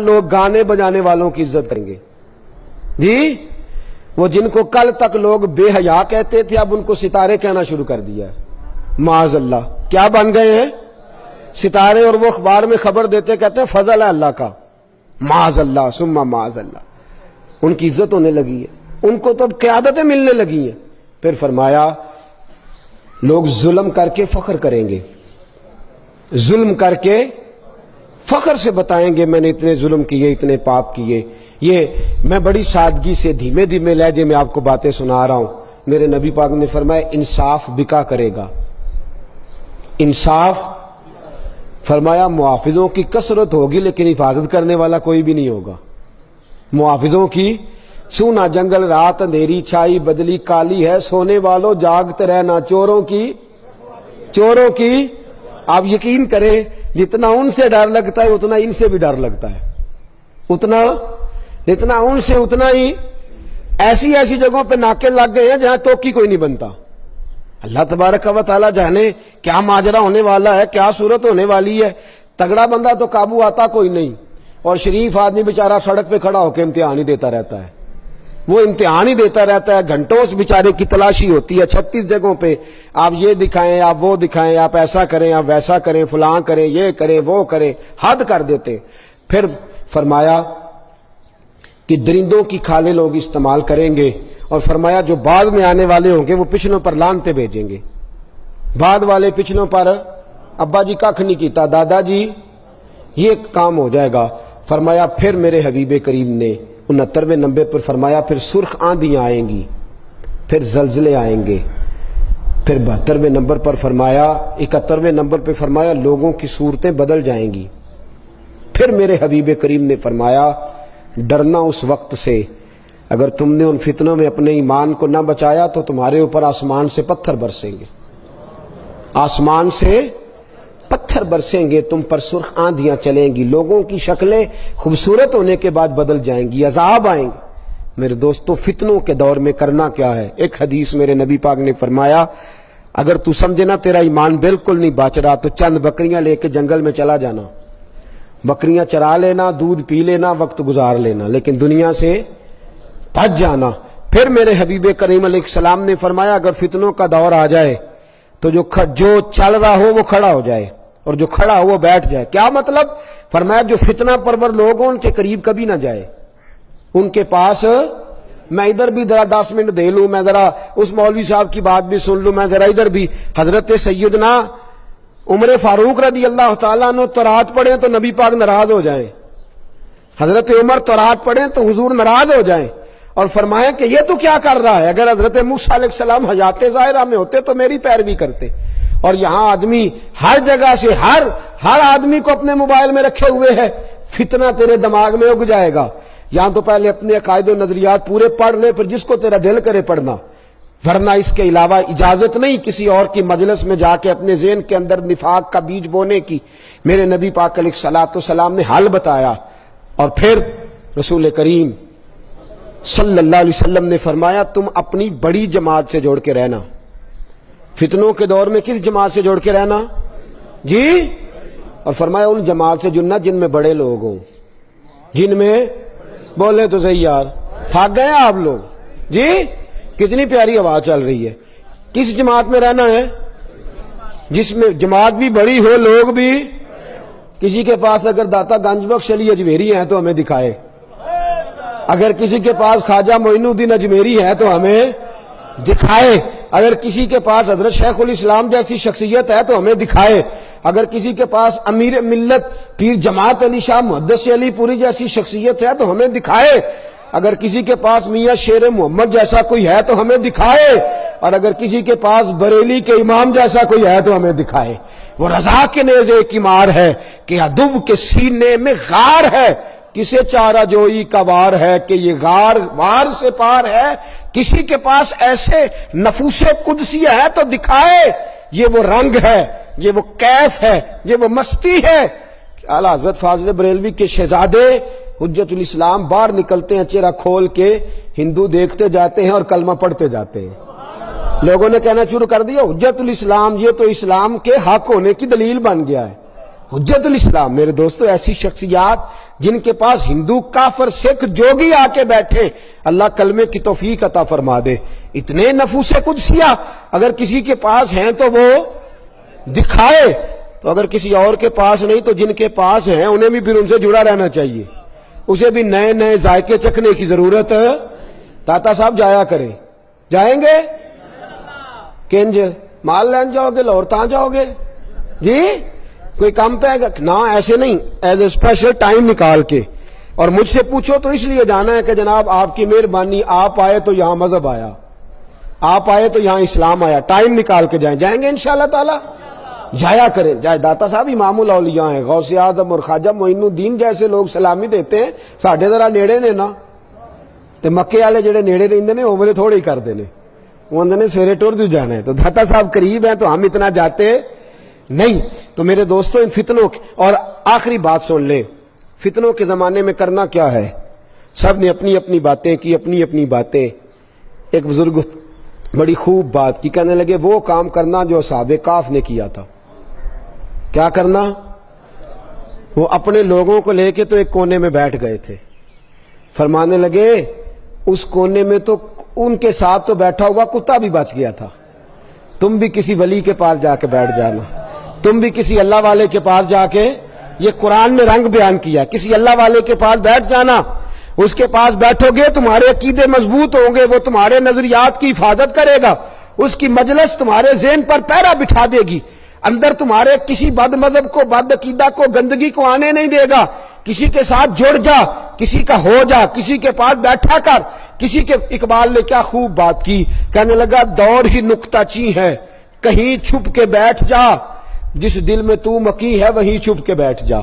لوگ گانے بجانے والوں کی عزت کریں گے جی؟ وہ جن کو کل تک لوگ بے حیا کہتے تھے اب ان کو ستارے کہنا شروع کر دیا ہے۔ معاذ اللہ، کیا بن گئے ہیں؟ ستارے۔ اور وہ اخبار میں خبر دیتے کہتے ہیں فضل ہے اللہ کا۔ معاذ اللہ ثم معاذ اللہ، ان کی عزت ہونے لگی ہے، ان کو تو قیادتیں ملنے لگی ہیں۔ پھر فرمایا لوگ ظلم کر کے فخر کریں گے، ظلم کر کے فخر سے بتائیں گے میں نے اتنے ظلم کیے، اتنے پاپ کیے۔ یہ میں بڑی سادگی سے دھیمے دھیمے لہجے میں آپ کو باتیں سنا رہا ہوں۔ میرے نبی پاک نے فرمایا انصاف بکا کرے گا، انصاف۔ فرمایا محافظوں کی کثرت ہوگی لیکن حفاظت کرنے والا کوئی بھی نہیں ہوگا۔ محافظوں کی سونا جنگل رات اندھیری چھائی بدلی کالی ہے، سونے والوں جاگتے رہنا، چوروں کی آپ یقین کریں جتنا ان سے ڈر لگتا ہے اتنا ان سے بھی ڈر لگتا ہے، جتنا ان سے اتنا ہی ایسی ایسی جگہوں پہ ناکے لگ گئے ہیں جہاں توکی کوئی نہیں بنتا۔ اللہ تبارک و تعالیٰ جانے کیا ماجرا ہونے والا ہے، کیا صورت ہونے والی ہے۔ تگڑا بندہ تو قابو آتا کوئی نہیں، اور شریف آدمی بیچارہ سڑک پہ کھڑا ہو کے امتحان ہی دیتا رہتا ہے، وہ امتحان ہی دیتا رہتا ہے۔ گھنٹوں اس بیچارے کی تلاشی ہوتی ہے 36 جگہوں پہ، آپ یہ دکھائیں، آپ وہ دکھائیں، آپ ایسا کریں، آپ ویسا کریں، فلاں کریں، یہ کریں، وہ کریں، حد کر دیتے۔ پھر فرمایا کہ درندوں کی کھالیں لوگ استعمال کریں گے، اور فرمایا جو بعد میں آنے والے ہوں گے وہ پچھلوں پر لعنتیں بھیجیں گے۔ بعد والے پچھلوں پر ابا جی ککھ نہیں کیتا، دادا جی یہ کام ہو جائے گا۔ فرمایا پھر میرے حبیب کریم نے 69ویں نمبر پر فرمایا پھر سرخ آندیاں آئیں گی، پھر زلزلے آئیں گے، پھر 72ویں نمبر پر فرمایا 71ویں نمبر پر فرمایا لوگوں کی صورتیں بدل جائیں گی۔ پھر میرے حبیب کریم نے فرمایا ڈرنا اس وقت سے اگر تم نے ان فتنوں میں اپنے ایمان کو نہ بچایا تو تمہارے اوپر آسمان سے پتھر برسیں گے، آسمان سے پتھر برسیں گے، تم پر سرخ آندیاں چلیں گی، لوگوں کی شکلیں خوبصورت ہونے کے بعد بدل جائیں گی، عذاب آئیں گے۔ میرے دوستو فتنوں کے دور میں کرنا کیا ہے؟ ایک حدیث میرے نبی پاک نے فرمایا اگر تو سمجھے نا تیرا ایمان بالکل نہیں بچ رہا تو چند بکریاں لے کے جنگل میں چلا جانا، بکریاں چرا لینا، دودھ پی لینا، وقت گزار لینا، لیکن دنیا سے بچ جانا۔ پھر میرے حبیب کریم علیہ السلام نے فرمایا اگر فتنوں کا دور آ جائے تو جو چل رہا ہو وہ کھڑا ہو جائے اور جو کھڑا ہو وہ بیٹھ جائے۔ کیا مطلب؟ فرمایا جو فتنہ پرور لوگ ہوں ان کے قریب کبھی نہ جائے، ان کے پاس میں ادھر بھی ذرا 10 منٹ دے لوں، میں ذرا اس مولوی صاحب کی بات بھی سن لوں، میں ذرا ادھر بھی۔ حضرت سیدنا عمر فاروق رضی اللہ تعالیٰ عنہ تورات پڑھیں تو نبی پاک ناراض ہو جائیں، حضرت عمر تورات پڑھیں تو حضور ناراض ہو جائیں اور فرمائیں کہ یہ تو کیا کر رہا ہے، اگر حضرت موسیٰ علیہ السلام حیات ظاہرہ میں ہوتے تو میری پیروی کرتے۔ اور یہاں آدمی ہر جگہ سے ہر آدمی کو اپنے موبائل میں رکھے ہوئے ہے، فتنہ تیرے دماغ میں اگ جائے گا۔ یہاں تو پہلے اپنے عقائد و نظریات پورے پڑھ لے پھر جس کو تیرا دل کرے پڑھنا، ورنہ اس کے علاوہ اجازت نہیں کسی اور کی مجلس میں جا کے اپنے ذہن کے اندر نفاق کا بیج بونے کی۔ میرے نبی پاک علیہ الصلوۃ والسلام نے حل بتایا، اور پھر رسول کریم صلی اللہ علیہ وسلم نے فرمایا تم اپنی بڑی جماعت سے جوڑ کے رہنا۔ فتنوں کے دور میں کس جماعت سے جوڑ کے رہنا جی؟ اور فرمایا ان جماعت سے جننا جن میں بڑے لوگ ہوں، جن میں بولے تو صحیح یار، تھک گئے آپ لوگ جی؟ کتنی پیاری آواز چل رہی ہے۔ کس جماعت میں رہنا ہے؟ جس میں جماعت بھی بڑی ہو، لوگ بھی۔ کسی کے پاس اگر داتا گنج بخش علی اجمیری ہیں تو ہمیں دکھائے، اگر کسی کے پاس خواجہ معین الدین اجمیری ہے تو ہمیں دکھائے، اگر کسی کے پاس حضرت شیخ الاسلام جیسی شخصیت ہے تو ہمیں دکھائے، اگر کسی کے پاس امیر ملت پیر جماعت علی شاہ محدث علی پوری جیسی شخصیت ہے تو ہمیں دکھائے، اگر کسی کے پاس میاں شیر محمد جیسا کوئی ہے تو ہمیں دکھائے، اور اگر کسی کے پاس بریلی کے امام جیسا کوئی ہے تو ہمیں دکھائے۔ وہ رضا کے نیزے کی مار ہے کہ عدو کے سینے میں غار ہے، کسے چارہ جوئی کا وار ہے کہ یہ غار وار سے پار ہے۔ کسی کے پاس ایسے نفوس قدسی ہے تو دکھائے، یہ وہ رنگ ہے، یہ وہ کیف ہے، یہ وہ مستی ہے۔ اعلیٰ حضرت فاضل بریلوی کے شہزادے حجت الاسلام باہر نکلتے ہیں چہرہ کھول کے، ہندو دیکھتے جاتے ہیں اور کلمہ پڑھتے جاتے ہیں۔ لوگوں نے کہنا شروع کر دیا حجت الاسلام یہ تو اسلام کے حق ہونے کی دلیل بن گیا ہے۔ حجت الاسلام میرے دوستو ایسی شخصیات جن کے پاس ہندو کافر سکھ جوگی آ کے بیٹھے، اللہ کلمے کی توفیق عطا فرما دے۔ اتنے نفوس قدسیہ اگر کسی کے پاس ہیں تو وہ دکھائے، تو اگر کسی اور کے پاس نہیں تو جن کے پاس ہیں انہیں بھی پھر ان سے جڑا رہنا چاہیے، اسے بھی نئے نئے ذائقے چکھنے کی ضرورت ہے۔ داتا صاحب جایا کریں، جائیں گے کنج مال لین جاؤ گے، لاہور تاں جاؤ گے جی، کوئی کام پہ گا نہ، ایسے نہیں، ایز اے اسپیشل ٹائم نکال کے۔ اور مجھ سے پوچھو تو اس لیے جانا ہے کہ جناب آپ کی مہربانی، آپ آئے تو یہاں مذہب آیا، آپ آئے تو یہاں اسلام آیا، ٹائم نکال کے جائیں، جائیں گے انشاءاللہ تعالی، جایا کریں۔ جائے داتا صاحب امام الاولیاء ہیں، غوث اعظم اور خواجہ معین الدین جیسے لوگ سلامی دیتے ہیں، ساڈے ذرا نیڑے نے نا، تے مکے والے جڑے نیڑے رہندے نے وہ میرے تھوڑے ہی کردے نے، وہ نے سویرے ٹر دو جانا ہے، تو داتا صاحب قریب ہیں تو ہم اتنا جاتے نہیں۔ تو میرے دوستو ان فتنوں اور آخری بات سن لیں، فتنوں کے زمانے میں کرنا کیا ہے؟ سب نے اپنی اپنی باتیں کی، اپنی اپنی باتیں۔ ایک بزرگ بڑی خوب بات کی، کہنے لگے وہ کام کرنا جو اصحاب کہف نے کیا تھا۔ کیا کرنا؟ وہ اپنے لوگوں کو لے کے تو ایک کونے میں بیٹھ گئے تھے، فرمانے لگے اس کونے میں تو ان کے ساتھ تو بیٹھا ہوا کتا بھی بچ گیا تھا، تم بھی کسی ولی کے پاس جا کے بیٹھ جانا، تم بھی کسی اللہ والے کے پاس جا کے، یہ قرآن نے رنگ بیان کیا، کسی اللہ والے کے پاس بیٹھ جانا، اس کے پاس بیٹھو گے تمہارے عقیدے مضبوط ہوں گے، وہ تمہارے نظریات کی حفاظت کرے گا، اس کی مجلس تمہارے ذہن پر پہرا بٹھا دے گی، اندر تمہارے کسی بد مذہب کو، بد عقیدہ کو، گندگی کو آنے نہیں دے گا۔ کسی کے ساتھ جڑ جا، کسی کا ہو جا، کسی کے پاس بیٹھا کر، کسی کے۔ اقبال نے کیا خوب بات کی، کہنے لگا دور ہی نکتہ چی ہے، کہیں چھپ کے بیٹھ جا، جس دل میں تو مکی ہے وہیں چھپ کے بیٹھ جا۔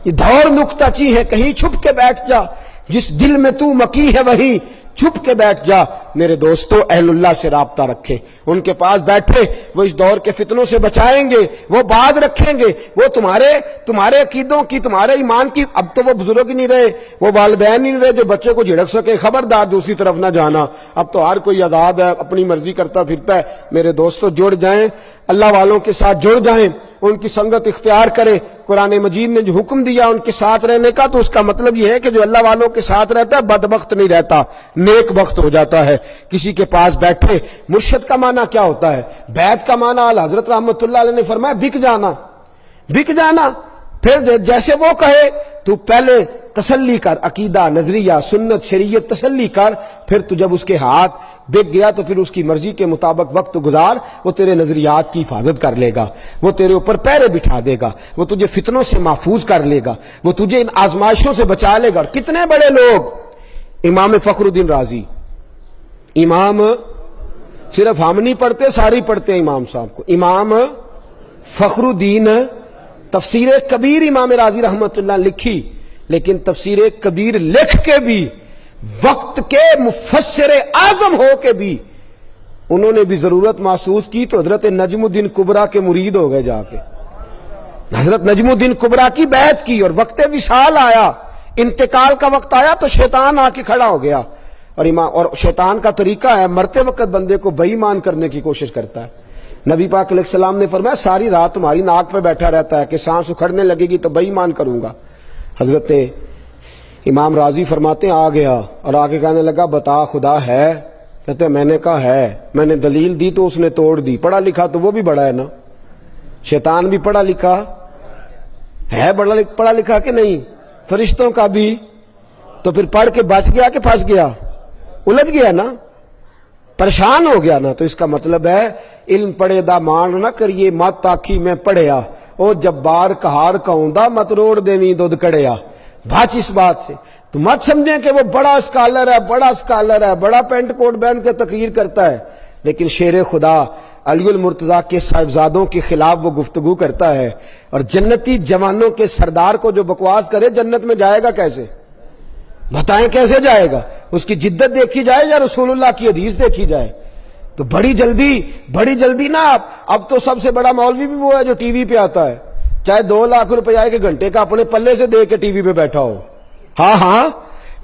یہ دور نکتہ چی ہے، کہیں چھپ کے بیٹھ جا، جس دل میں تو مکی ہے وہیں چھپ کے بیٹھ جا۔ میرے دوستو اہل اللہ سے رابطہ رکھیں، ان کے پاس بیٹھے، وہ اس دور کے فتنوں سے بچائیں گے، وہ باز رکھیں گے، وہ تمہارے عقیدوں کی، تمہارے ایمان کی۔ اب تو وہ بزرگ نہیں رہے، وہ والدین نہیں رہے جو بچے کو جھڑک سکے، خبردار دوسری طرف نہ جانا، اب تو ہر کوئی آزاد ہے، اپنی مرضی کرتا پھرتا ہے۔ میرے دوستو جڑ جائیں، اللہ والوں کے ساتھ جڑ جائیں، ان کی سنگت اختیار کریں۔ قرآن مجید نے جو حکم دیا ان کے ساتھ رہنے کا، تو اس کا مطلب یہ ہے کہ جو اللہ والوں کے ساتھ رہتا ہے بدبخت نہیں رہتا، نیک بخت ہو جاتا ہے۔ کسی کے پاس بیٹھے، مرشد کا معنی کیا ہوتا ہے؟ بیعت کا معنی اعلیٰ حضرت رحمت اللہ علیہ نے فرمایا بک جانا، بک جانا۔ پھر جیسے وہ کہے تو پہلے تسلی کر، عقیدہ، نظریہ، سنت، شریعت تسلی کر، پھر تو جب اس کے ہاتھ بک گیا تو پھر اس کی مرضی کے مطابق وقت گزار، وہ تیرے نظریات کی حفاظت کر لے گا، وہ تیرے اوپر پیرے بٹھا دے گا، وہ تجھے فتنوں سے محفوظ کر لے گا، وہ تجھے ان آزمائشوں سے بچا لے گا۔ اور کتنے بڑے لوگ، امام فخر الدین رازی، امام صرف ہم نہیں پڑھتے، ساری پڑھتے ہیں امام صاحب کو، امام فخر الدین، تفسیر کبیر امام رازی رحمت اللہ لکھی، لیکن تفسیر کبیر لکھ کے بھی، وقت کے مفسر اعظم ہو کے بھی، انہوں نے بھی ضرورت محسوس کی تو حضرت نجم الدین کبریٰ کے مرید ہو گئے جا کے، حضرت نجم الدین کبریٰ کی بیعت کی، اور وقت وصال آیا، انتقال کا وقت آیا تو شیطان آ کے کھڑا ہو گیا۔ اور شیطان کا طریقہ ہے مرتے وقت بندے کو بے ایمان کرنے کی کوشش کرتا ہے۔ نبی پاک علیہ السلام نے فرمایا ساری رات تمہاری ناک پہ بیٹھا رہتا ہے کہ سانس اکھڑنے لگے گی تو بے ایمان کروں گا۔ حضرت امام راضی فرماتے ہیں آ گیا اور آگے کہنے لگا بتا خدا ہے؟ کہتے ہیں میں نے کہا ہے، میں نے دلیل دی تو اس نے توڑ دی۔ پڑھا لکھا تو وہ بھی بڑا ہے نا، شیطان بھی پڑھا لکھا ہے، پڑھا لکھا کہ نہیں، فرشتوں کا بھی، تو پھر پڑھ کے بچ گیا کہ پھنس گیا، الجھ گیا نا، پریشان ہو گیا نا۔ تو اس کا مطلب ہے علم پڑھے دا مان نہ کریے، مت آکھی میں پڑھیا، او جبار کہار کہوندا مت روڑ دیویں دودھ کڑیا۔ بچ اس بات سے، تو مت سمجھیں کہ وہ بڑا اسکالر ہے، بڑا اسکالر ہے، بڑا پینٹ کوٹ پہن کے تقریر کرتا ہے، لیکن شیر خدا علی المرتضیٰ کے صاحبزادوں کے خلاف وہ گفتگو کرتا ہے، اور جنتی جوانوں کے سردار کو جو بکواس کرے جنت میں جائے گا کیسے؟ بتائیں کیسے جائے گا؟ اس کی جدت دیکھی جائے یا رسول اللہ کی حدیث دیکھی جائے؟ تو بڑی جلدی نا، اب تو سب سے بڑا مولوی بھی وہ ہے جو ٹی وی پہ آتا ہے، چاہے 2 لاکھ روپیہ کے گھنٹے کا اپنے پلے سے دے کے ٹی وی پہ بیٹھا ہو، ہاں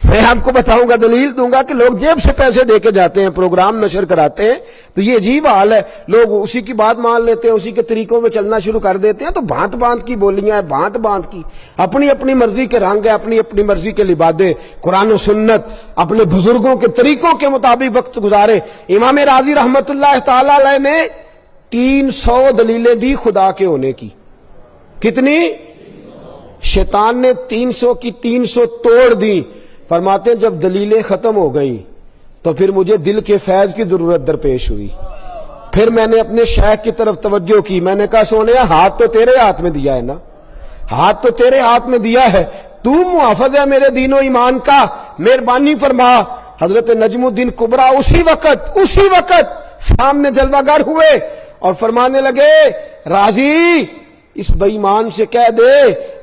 میں آپ کو بتاؤں گا، دلیل دوں گا کہ لوگ جیب سے پیسے دے کے جاتے ہیں، پروگرام نشر کراتے ہیں، تو یہ عجیب حال ہے، لوگ اسی کی بات مان لیتے ہیں، اسی کے طریقوں میں چلنا شروع کر دیتے ہیں، تو بھانت بھانت کی بولیاں ہیں، بھانت بھانت کی اپنی اپنی مرضی کے رنگ ہے، اپنی اپنی مرضی کے لبادے، قرآن و سنت اپنے بزرگوں کے طریقوں کے مطابق وقت گزارے۔ امام راضی رحمت اللہ تعالی علیہ نے 300 دلیلیں دی خدا کے ہونے کی۔ کتنی؟ شیطان نے 300 کی 300 توڑ دی۔ فرماتے ہیں جب دلیلیں ختم ہو گئیں تو پھر مجھے دل کے فیض کی ضرورت درپیش ہوئی، پھر میں نے اپنے شیخ کی طرف توجہ کی، میں نے کہا سونیا ہاتھ تو تیرے ہاتھ میں دیا ہے نا، ہاتھ تو تیرے ہاتھ میں دیا ہے، تو محافظ ہے میرے دین و ایمان کا، مہربانی فرما۔ حضرت نجم الدین کبریٰ اسی وقت سامنے جلوہ گر ہوئے اور فرمانے لگے راضی اس بے ایمان سے کہہ دے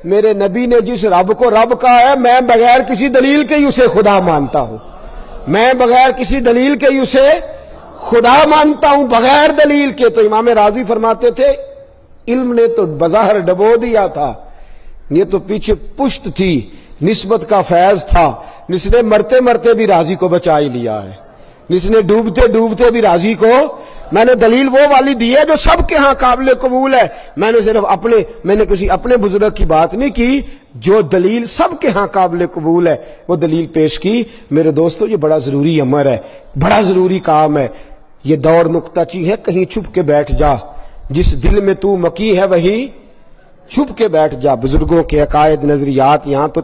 میرے نبی نے جس رب کو رب کہا ہے میں بغیر کسی دلیل کے ہی اسے خدا مانتا ہوں، میں بغیر کسی دلیل کے ہی اسے خدا مانتا ہوں، بغیر دلیل کے۔ تو امام راضی فرماتے تھے علم نے تو بظاہر ڈبو دیا تھا، یہ تو پیچھے پشت تھی، نسبت کا فیض تھا، جس نے مرتے مرتے بھی راضی کو بچا ہی لیا ہے، جس نے ڈوبتے ڈوبتے بھی راضی کو۔ میں نے دلیل وہ والی دی ہے جو سب کے ہاں قابل قبول ہے، میں نے صرف کسی اپنے بزرگ کی بات نہیں کی، جو دلیل سب کے ہاں قابل قبول ہے وہ دلیل پیش کی۔ میرے دوستو یہ بڑا ضروری امر ہے، بڑا ضروری کام ہے، یہ دور نکتہ چی ہے، کہیں چھپ کے بیٹھ جا، جس دل میں تو مکی ہے وہیں چھپ کے بیٹھ جا۔ بزرگوں کے عقائد نظریات یہاں تو